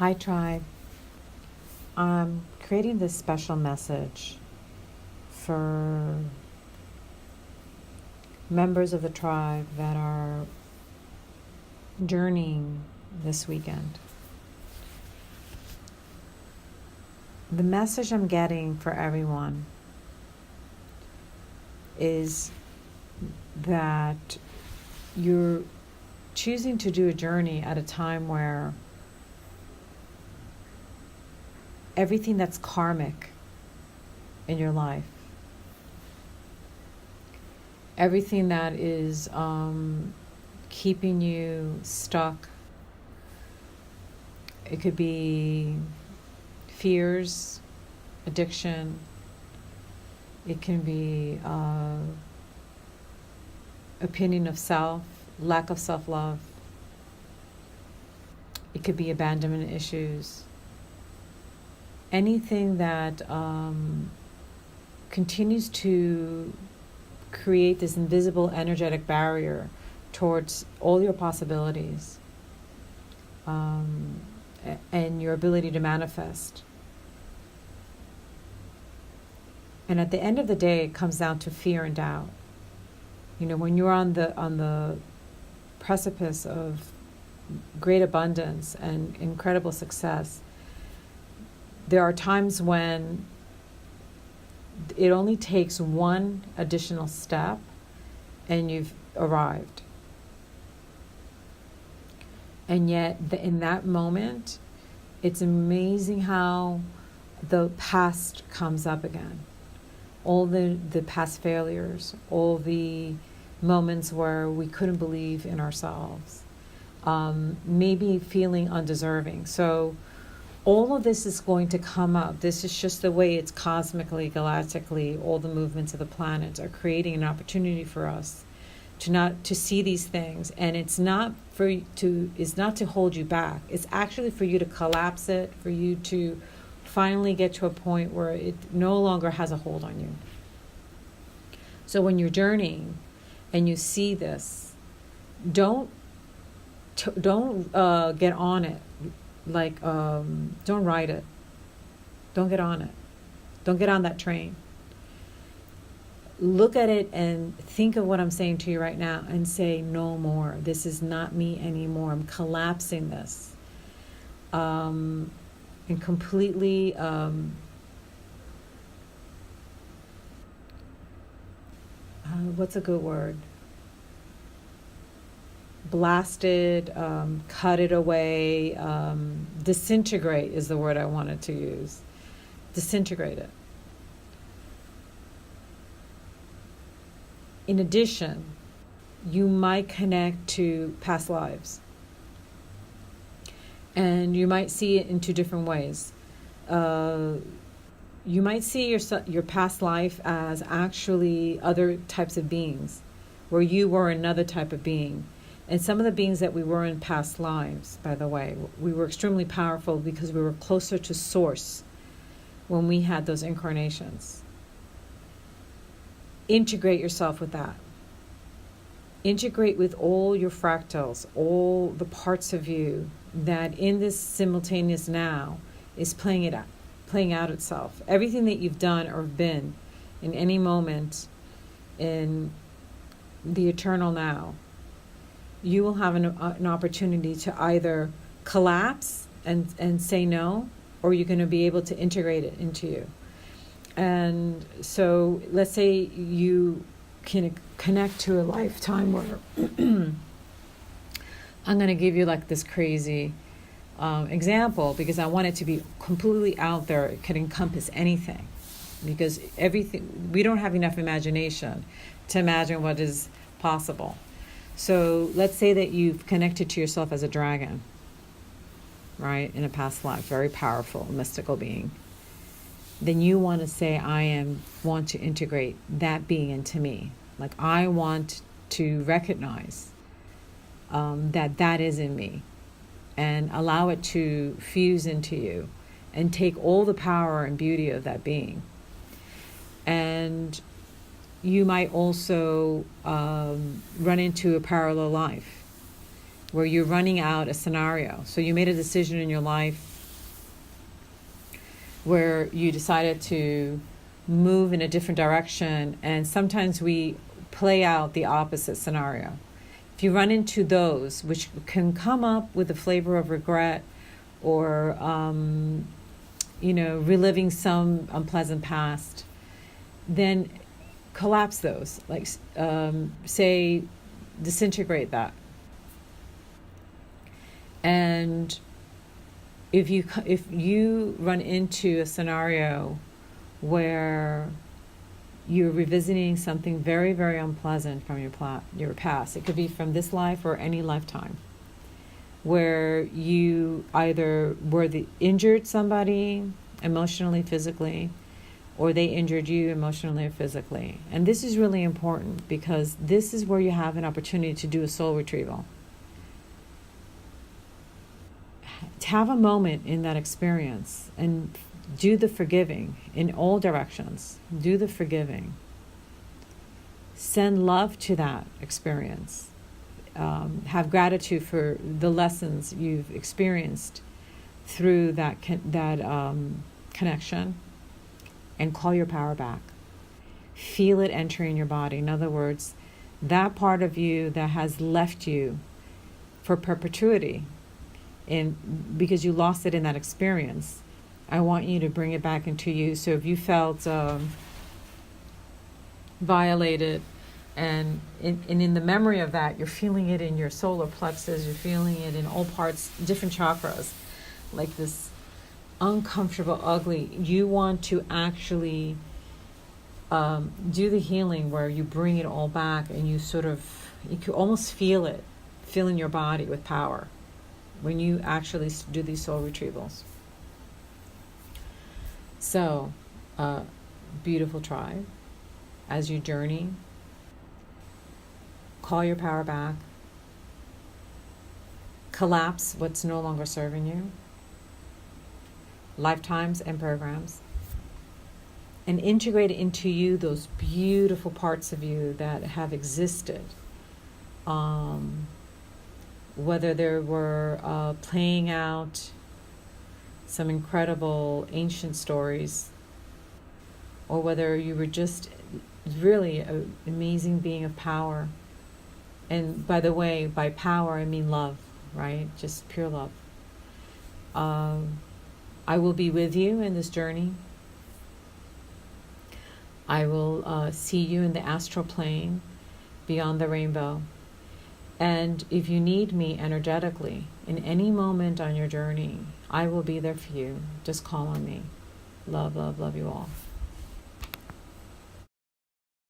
Hi, Tribe. I'm creating this special message for members of the tribe that are journeying this weekend. The message I'm getting for everyone is that you're choosing to do a journey at a time where everything that's karmic in your life, everything that is keeping you stuck, it could be fears, addiction, it can be opinion of self, lack of self-love, it could be abandonment issues, anything that continues to create this invisible energetic barrier towards all your possibilities and your ability to manifest. And at the end of the day, it comes down to fear and doubt. You know, when you're on the precipice of great abundance and incredible success, there are times when it only takes one additional step and you've arrived. And yet, in that moment, it's amazing how the past comes up again. All the past failures, all the moments where we couldn't believe in ourselves, maybe feeling undeserving. So all of this is going to come up. This is just the way it's cosmically, galactically, all the movements of the planets are creating an opportunity for us to see these things. And it's not to hold you back. It's actually for you to collapse it, for you to finally get to a point where it no longer has a hold on you. So when you're journeying and you see this, don't get on it. Like, don't ride it. Don't get on it. Don't get on that train. Look at it and think of what I'm saying to you right now and say, no more. This is not me anymore. I'm collapsing this. And completely what's a good word? Blasted, cut it away, disintegrate is the word I wanted to use. Disintegrate it. In addition, you might connect to past lives. And you might see it in two different ways. You might see your past life as actually other types of beings, where you were another type of being. And some of the beings that we were in past lives, by the way, we were extremely powerful because we were closer to source when we had those incarnations. Integrate yourself with that. Integrate with all your fractals, all the parts of you that in this simultaneous now is playing out itself. Everything that you've done or been in any moment in the eternal now, you will have an opportunity to either collapse and say no, or you're going to be able to integrate it into you. And so let's say you can connect to a lifetime where I'm going to give you like this crazy example because I want it to be completely out there. It could encompass anything because we don't have enough imagination to imagine what is possible. So let's say that you've connected to yourself as a dragon, right, in a past life, very powerful, mystical being. Then you want to say, want to integrate that being into me. Like I want to recognize that is in me and allow it to fuse into you and take all the power and beauty of that being. And you might also run into a parallel life where you're running out a scenario. So you made a decision in your life where you decided to move in a different direction, and sometimes we play out the opposite scenario. If you run into those, which can come up with a flavor of regret or, reliving some unpleasant past, then collapse those, like say, disintegrate that. And if you run into a scenario where you're revisiting something very, very unpleasant from your past, it could be from this life or any lifetime, where you either injured somebody emotionally, physically, or they injured you emotionally or physically. And this is really important because this is where you have an opportunity to do a soul retrieval. To have a moment in that experience and do the forgiving in all directions. Do the forgiving. Send love to that experience. Have gratitude for the lessons you've experienced through that connection, and call your power back. Feel it entering your body. In other words, that part of you that has left you for perpetuity, because you lost it in that experience, I want you to bring it back into you. So if you felt violated, and in the memory of that, you're feeling it in your solar plexus, you're feeling it in all parts, different chakras, like this uncomfortable, ugly, you want to actually do the healing where you bring it all back, and you can almost feel it in your body with power when you actually do these soul retrievals. So, beautiful tribe, as you journey, call your power back, collapse what's no longer serving you, lifetimes and programs, and integrate into you those beautiful parts of you that have existed, whether there were playing out some incredible ancient stories, or whether you were just really an amazing being of power. And by the way, by power I mean love, right? Just pure love. I will be with you in this journey. I will see you in the astral plane beyond the rainbow. And if you need me energetically in any moment on your journey, I will be there for you. Just call on me. Love, love, love you all.